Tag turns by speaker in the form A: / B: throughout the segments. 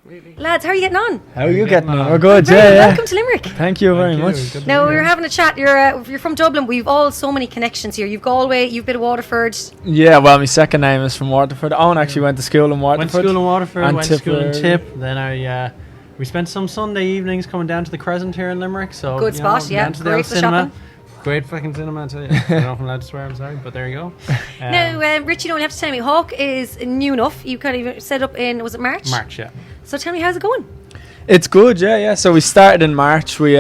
A: Really.
B: Lads, how are you getting on?
C: How are you getting on? We're good,
B: Very
C: yeah,
B: good.
C: yeah.
B: Welcome to Limerick.
C: Thank you very much.
B: Now, we were having a chat. You're from Dublin. We've all so many connections here. You've Galway, you've been to Waterford.
C: Yeah, well, my second name is from Waterford. Owen actually went to school in Waterford.
A: Went to school in Waterford,
C: and
A: went to school in
C: Tipperary.
A: Tip. Then we spent some Sunday evenings coming down to the Crescent here in Limerick. So
B: Good spot, yeah.
A: down to the
B: Great
A: old
B: for
A: cinema.
B: shopping.
A: Great fucking cinema, I tell you. I don't know if I'm allowed to swear, I'm sorry, but there you go.
B: Now, Rich, you don't have to tell me. Hawke is new enough. You kind of set up in, was it March?
A: March, yeah.
B: So tell me, how's it going?
C: It's good, yeah. So we started in March. We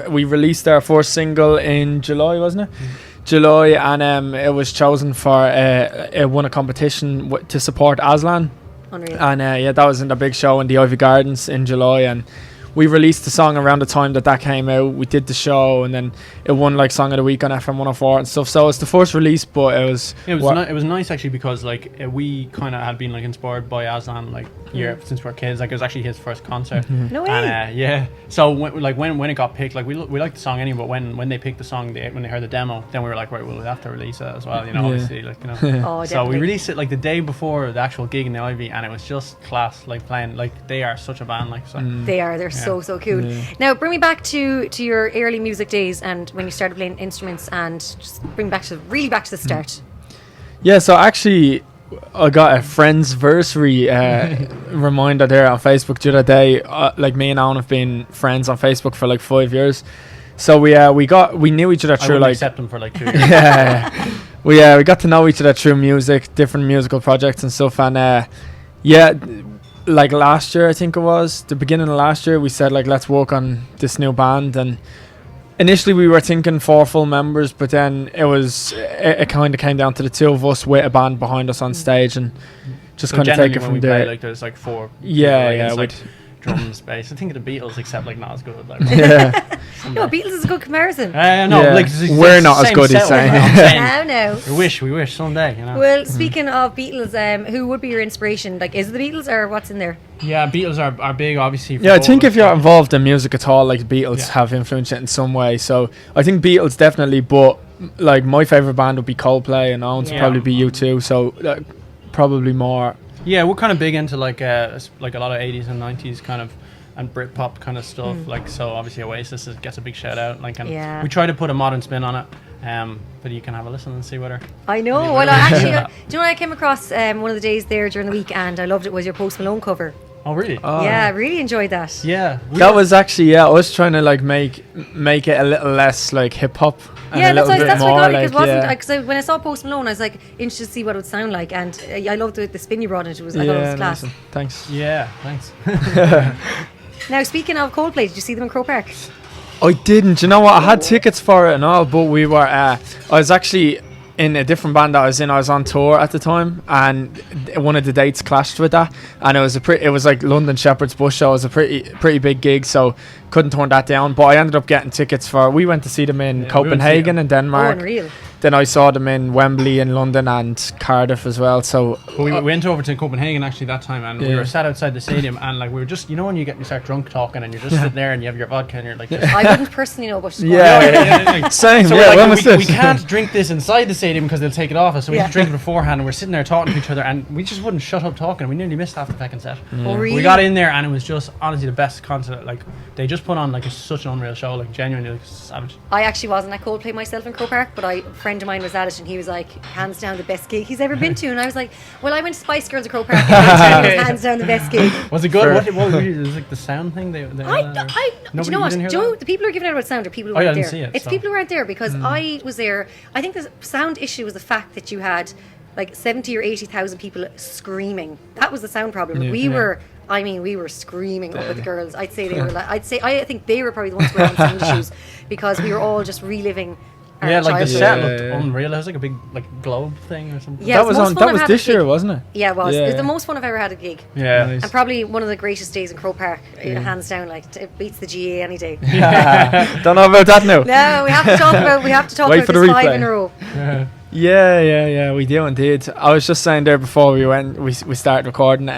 C: we released our first single in July, wasn't it? July, and it was chosen for it won a competition to support Aslan.
B: Unreal.
C: And that was in the big show in the Ivy Gardens in July, and we released the song around the time that came out. We did the show, and then it won like Song of the Week on FM 104 and stuff. So it's the first release, but it was
A: it was nice actually, because like we kind of had been like inspired by Aslan like since we were kids. Like it was actually his first concert.
B: No way.
A: And so when it got picked, like we liked the song anyway, but when they picked the song, when they heard the demo, then we were like, right, well, we have to release it as well, you know. Obviously, like, you know.
B: Oh,
A: so we
B: definitely.
A: released it like the day before the actual gig in the Ivy, and it was just class. Like playing, like they are such a band, like so.
B: They're so cool.
C: Yeah.
B: Now, bring me back to your early music days and when you started playing instruments, and just bring back to the start.
C: Yeah, so actually, I got a friendsversary reminder there on Facebook the other day. Like me and Alan have been friends on Facebook for like 5 years. So we knew each other
A: I
C: through
A: wouldn't
C: like
A: accept them for like 2 years.
C: yeah. we got to know each other through music, different musical projects and stuff. And like last year, I think it was the beginning of last year, we said like, let's work on this new band. And initially we were thinking 4 full members, but then it kind of came down to the 2 of us with a band behind us on stage, and just
A: So
C: kind of take it
A: generally when
C: from
A: we
C: there.
A: play, like there's like 4.
C: Yeah,
A: like,
C: yeah,
A: it's, like,
C: we'd-
A: drums, bass. I think of the Beatles, except like not as good. Like,
C: Yeah.
B: No, Beatles is a good comparison.
A: no,
C: Yeah.
A: like
C: We're not as good, he's saying.
B: No.
A: We wish someday, you know.
B: Well, speaking of Beatles, who would be your inspiration? Like, is it the Beatles or what's in there?
A: Yeah, Beatles are big, obviously. For
C: Yeah, I
A: both
C: think
A: of
C: if you're
A: us.
C: involved in music at all, like Beatles
A: Yeah.
C: have influenced it in some way. So I think Beatles definitely, but like my favourite band would be Coldplay, and Owen's
B: Yeah.
C: probably be U2. So probably more.
A: Yeah, we're kind of big into like a lot of 80s and 90s kind of and Britpop kind of stuff. Like, so obviously Oasis gets a big shout out. Like, and
B: Yeah.
A: we try to put a modern spin on it. But you can have a listen and see whether.
B: I know.
A: Yeah.
B: Well, actually, do you know what I came across one of the days there during the week, and I loved it, was your Post Malone cover.
A: Oh, really?
B: Yeah, I really enjoyed that.
A: Yeah.
C: That was actually I was trying to like make it a little less like hip hop.
B: Yeah, that's what I got
C: more
B: it, because
C: like,
B: wasn't because when I saw Post Malone, I was like interested to see what it would sound like, and I loved the spin you brought into it. I thought it was class.
C: nice. Thanks.
A: Yeah, thanks.
B: Now, speaking of Coldplay, did you see them in Croke Park?
C: I didn't. You know what? I had tickets for it and all, but we were. I was actually in a different band that I was in. I was on tour at the time, and one of the dates clashed with that. And it was it was like London Shepherd's Bush show. It was a pretty big gig, so couldn't turn that down. But I ended up getting tickets for. We went to see them in
A: we went to see
C: Copenhagen
A: them.
C: and Denmark.
B: Oh, unreal.
C: Then I saw them in Wembley in London and Cardiff as well. So
A: But we went over to Copenhagen actually that time, and we
C: Yeah.
A: were sat outside the stadium, and like we were just, you know, when you start drunk talking and you're just sitting there and you have your vodka and you're like, just,
B: I wouldn't personally know, but
A: yeah.
C: same.
A: So
C: yeah,
A: we're
C: when
A: like,
C: was
A: we
C: this?
A: can't drink this inside the stadium because they'll take it off us, so we have to
B: Yeah.
A: drink it beforehand, and we're sitting there talking to each other, and we just wouldn't shut up talking. We nearly missed half the fucking set.
B: Oh, really?
A: We got in there, and it was just honestly the best concert. Like, they just put on like such an unreal show, like genuinely like, savage.
B: I actually wasn't at Coldplay myself in Croke Park, but a friend of mine was at it, and he was like, hands down the best gig he's ever been to. And I was like, well, I went to Spice Girls at Croke Park, and it was hands down the best gig.
A: Was it good?
C: Sure.
A: What was it? Was like the sound thing? Do you know
B: Do you know what?
A: hear
B: Do you know
A: that?
B: the people who are giving out about sound are people who
A: Oh, yeah, I
B: weren't
A: didn't
B: there.
A: see it,
B: It's
A: so.
B: people who weren't there, because I was there. I think the sound issue was the fact that you had like 70 or 80,000 people screaming. That was the sound problem.
C: Yeah.
B: We were screaming up with the girls. I'd say they were like, I think they were probably the ones who were on sound issues, because we were all just reliving our
A: Yeah, like the
B: childhood.
A: set
C: Yeah,
A: looked
C: yeah.
A: unreal. It was like a big like globe thing or something.
B: Yeah,
C: that
B: it's
C: was
B: the most
C: on.
B: fun
C: That
B: I've
C: was
B: had at
C: this
B: a
C: year,
B: gig.
C: wasn't it?
B: Yeah, it was.
C: Yeah,
B: It was the
C: yeah.
B: most fun I've ever had at a gig.
A: Yeah.
C: Nice.
B: And probably one of the greatest days in Croke Park, hands down. Like, it beats the GA any day.
C: Don't know about that now.
B: No, we have to talk about
C: Wait for
B: this
C: the
B: 5
C: replay.
B: in a row.
C: Yeah, we do indeed. I was just saying there before we started recording.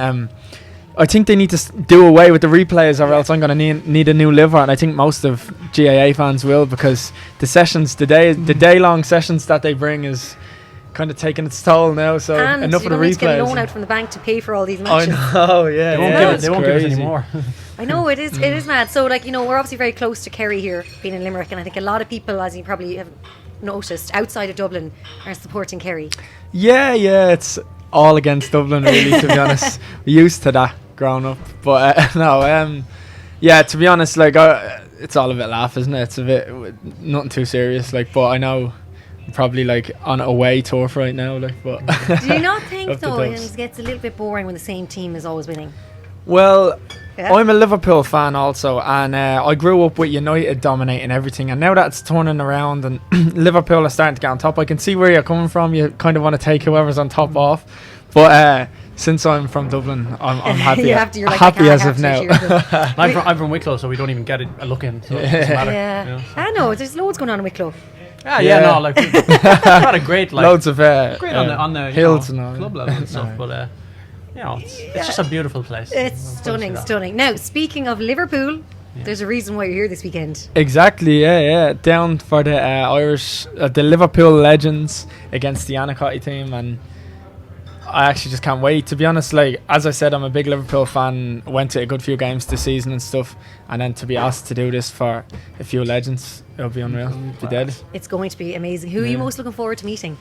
C: I think they need to do away with the replays, or else I'm gonna need a new liver, and I think most of GAA fans will, because the sessions, the day long sessions that they bring is kind of taking its toll now. So
B: And
C: enough
B: you're
C: of the
B: going to get a loan
C: replays.
B: out from the bank to pay for all these
C: I
B: matches.
C: know, yeah.
A: They won't give us any more.
B: I know it is mad. So like, you know, we're obviously very close to Kerry here, being in Limerick, and I think a lot of people, as you probably have noticed, outside of Dublin are supporting Kerry.
C: Yeah, it's all against Dublin, really, to be honest. We're used to that growing up. But yeah, to be honest, like, it's all a bit laugh, isn't it? It's a bit, nothing too serious, like, but I know I'm probably, like, on a away turf right now, like, but...
B: Do you not think,
C: Up the
B: though,
C: dubs.
B: it gets a little bit boring when the same team is always winning?
C: Well,
B: Yeah.
C: I'm a Liverpool fan also, and I grew up with United dominating everything, and now that's turning around and Liverpool are starting to get on top, I can see where you're coming from. You kind of want to take whoever's on top off, but since I'm from Dublin, I'm happy.
B: You have to, you're like,
C: happy
B: I
C: as
B: have
C: of
B: to
C: now.
B: cheer them.
A: I'm from Wicklow, so we don't even get a look in. So it doesn't matter.
B: Yeah.
A: You know, so.
B: I know, there's loads going on in Wicklow.
A: Yeah, no, like we've got a great like
C: Loads of
A: great on the
C: hills
A: you know,
C: and all.
A: club level and stuff, but you know, it's just a beautiful place.
B: It's stunning. Now, speaking of Liverpool, there's a reason why you're here this weekend.
C: Exactly, yeah. Down for the Irish, the Liverpool legends against the Anacotty team, and I actually just can't wait. To be honest, like, as I said, I'm a big Liverpool fan. Went to a good few games this season and stuff, and then to be asked to do this for a few legends, it'll be unreal. Be dead.
B: It's going to be amazing. Who are you most looking forward to meeting?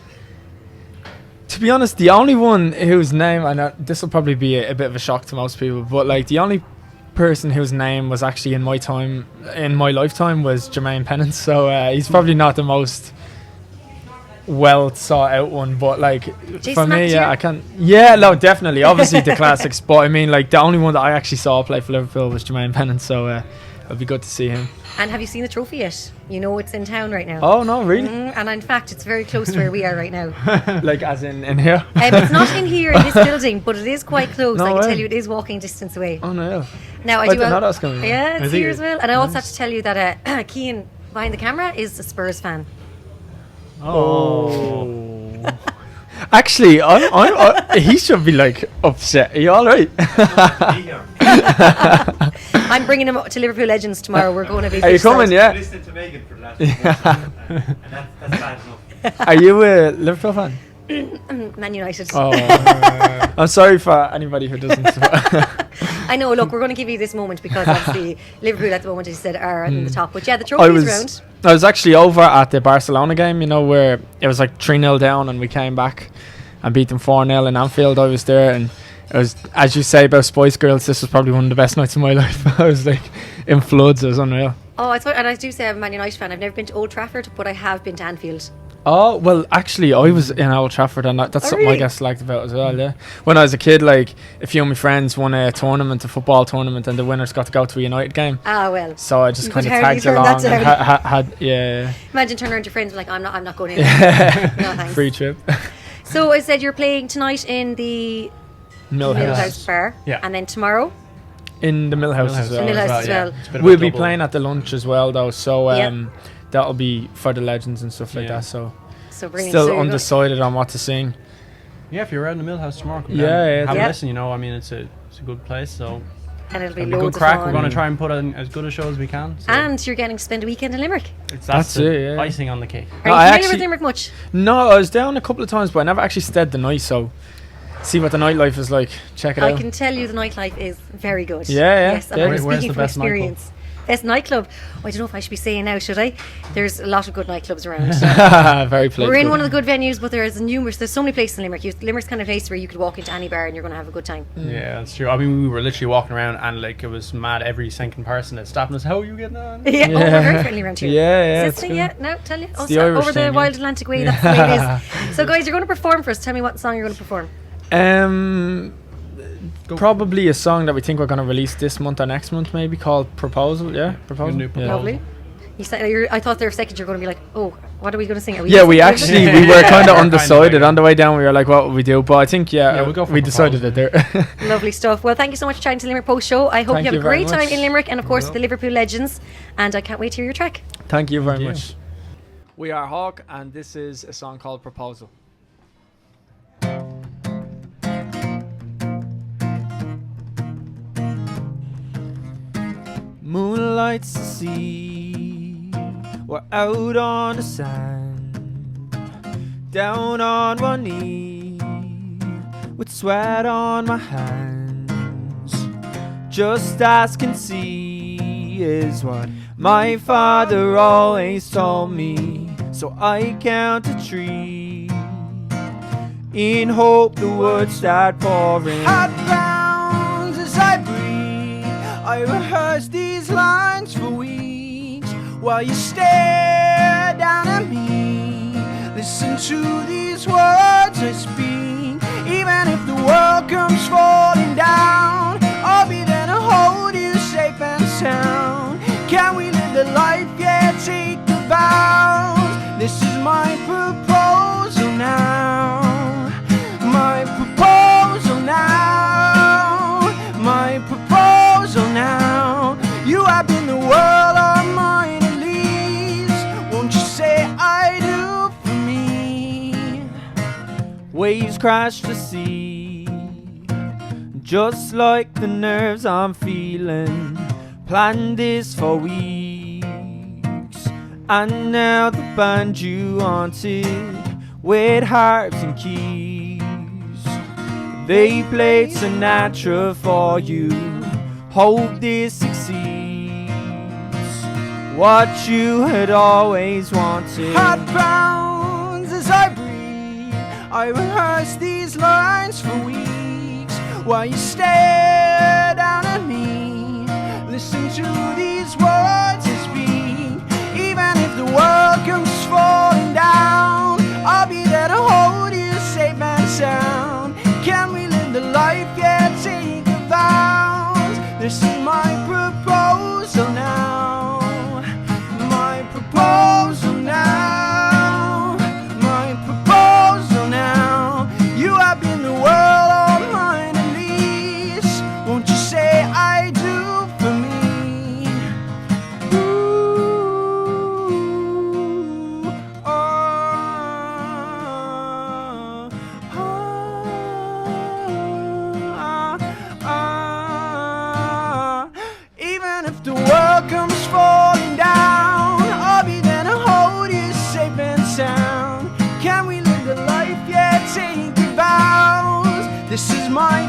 C: To be honest, the only one whose name, and this will probably be a bit of a shock to most people, but like the only person whose name was actually in my lifetime was Jermaine Pennant. So he's probably not the most well thought out one, but like
B: Jason
C: for me,
B: McAteer?
C: I can. Yeah, no, definitely, obviously the classics, but I mean, like the only one that I actually saw play for Liverpool was Jermaine Pennant. So it'll be good to see him.
B: And have you seen the trophy yet? You know it's in town right now.
C: Oh no, really?
B: And in fact, it's very close to where we are right now.
C: Like as in here?
B: It's not in here in this building, but it is quite close.
C: No
B: I can
C: way.
B: tell you it is walking distance away.
C: Oh no.
B: Now I
C: I
B: do.
C: didn't know that was coming.
B: Yeah, it's
A: think
B: here
A: it-
B: as well. And I also have to tell you that Cian behind the camera is a Spurs fan.
A: Oh.
C: Actually, he should be like upset. Are you all right?
B: I'm bringing him up to Liverpool Legends tomorrow. We're going to be.
C: Are you coming? Yeah.
D: Listening to Meghann for the last few months, and that's bad enough.
C: Are you a Liverpool fan?
B: Man United.
C: Oh, I'm sorry for anybody who doesn't.
B: I know. Look, we're going to give you this moment because obviously Liverpool at the moment, as you said, are in the top. But yeah, the
C: I
B: trophy's round.
C: was actually over at the Barcelona game, you know, where it was like 3-0 down and we came back and beat them 4-0 in Anfield. I was there, and it was, as you say about Spice Girls, this was probably one of the best nights of my life. I was like in floods. It was unreal.
B: Oh, and I do say I'm a Man United fan. I've never been to Old Trafford, but I have been to Anfield.
C: Oh, well, actually, I was in Old Trafford, and that's something
B: really?
C: I guess liked about as well, yeah. When I was a kid, like, a few of my friends won a tournament, a football tournament, and the winners got to go to a United game.
B: Ah, well.
C: So I just
B: You
C: kind of
B: could hardly
C: tagged
B: turn
C: along
B: that
C: and
B: down.
C: had yeah,
B: Imagine turning around to your friends and be like, I'm not going in. No, thanks.
C: free trip.
B: So I said you're playing tonight in the
C: Millhouse.
B: Millhouse Bar.
A: Yeah.
B: And then tomorrow,
C: In the Millhouse as well.
B: Millhouse as well.
A: It's a bit of a
C: We'll be
A: double.
C: playing at the lunch as well, though, so
B: Yeah.
C: that'll be for the legends and stuff like
A: Yeah.
C: that, so
B: so brilliant.
C: still
B: So you're
C: undecided on what to sing.
A: Yeah, if you're around the Millhouse tomorrow, come
C: Yeah,
A: down,
C: yeah,
A: have
B: yeah.
A: a listen. You know, I mean, it's a good place, so
B: and it'll be
A: it'll be
B: loads
A: good crack.
B: of
A: We're
B: fun.
A: going to try and put on as good a show as we can. So
B: And you're getting to spend a weekend in Limerick.
C: That's
A: the
C: it, yeah.
A: icing on the cake.
B: Are
C: No,
B: you
C: I
B: familiar
C: actually-
B: with Limerick much?
C: No, I was down a couple of times, but I never actually stayed the night, so see what the nightlife is like. Check it
B: I
C: out.
B: can tell you the nightlife is very good.
C: Yeah.
B: Yes, and
C: Yeah.
B: I'm
A: Where's
B: speaking
A: the
B: from
A: best nightclub?
B: experience. Best nightclub. Oh, I don't know if I should be saying now, should I? There's a lot of good nightclubs around.
C: Very political.
B: We're in one of the good venues, but there's so many places in Limerick. Limerick's kind of place where you could walk into any bar and you're going to have a good time.
A: Yeah, that's true. I mean, we were literally walking around and like it was mad. Every second person that stopped us, how are you getting on?
B: Yeah, oh, we're very friendly around here.
C: Yeah,
B: Is
C: it's
B: this thing,
C: good.
B: yeah, no, tell you. Oh,
C: the
B: sorry,
C: Irish
B: over
C: thing,
B: the
C: yeah.
B: Wild Atlantic Way, that's the way it is. So, guys, you're going to perform for us. Tell me what song you're going to perform.
C: Probably a song that we think we're going to release this month or next month, maybe, called Proposal. Yeah, Proposal.
A: new
C: Yeah.
A: Proposal.
B: Lovely. You said, I thought there for a second you're going to be like, oh, what are we going to sing? Are
C: Yeah, we
B: gonna
C: actually
B: sing
C: we were kind of
A: Kind of
C: undecided
A: like
C: on the way down. We were like, what would we do? But I think
A: we'll go for
C: we decided
A: Proposal.
C: it there.
B: music? Lovely stuff. Well, thank you so much for chatting to Limerick Post Show. I hope
C: Thank
B: you have
C: you
B: a
C: very
B: great time
C: much.
B: in Limerick and, of course,
C: will.
B: the Liverpool Legends. And I can't wait to hear your track.
C: Thank you very
A: Thank you.
C: much. We are Hawke, and this is a song called Proposal. Moonlights the sea, we're out on the sand. down on one knee, with sweat on my hands. Just ask and see is what my father always told me. So I count to 3 in hope the words start pouring. Heart pounds as I breathe. I rehearse these lines for weeks while you stare down at me. Listen to these words I speak. Even if the world comes falling down, I'll be there to hold you safe and sound. Can we live the life, yeah, take the vows? This is my proposal now. My proposal now. My proposal now. You have been the world of mine at least. Won't you say I do for me? Waves crash the sea, just like the nerves I'm feeling. Planned this for weeks, and now the band you wanted with harps and keys, they played Sinatra for you. Hope this succeeds, what you had always wanted. Heart pounds as I breathe. I rehearse these lines for weeks while you stare down at me. Listen to these words I speak. Even if the world comes falling down, I'll be there to hold you safe and sound. Can we live the life, yeah, take the vows? This is my proposal now. My proposal now. My proposal now. You have been the world of mine at least. Won't you say I do? Comes falling down, I'll be there to hold you safe and sound. Can we live the life, yeah, take the vows? This is my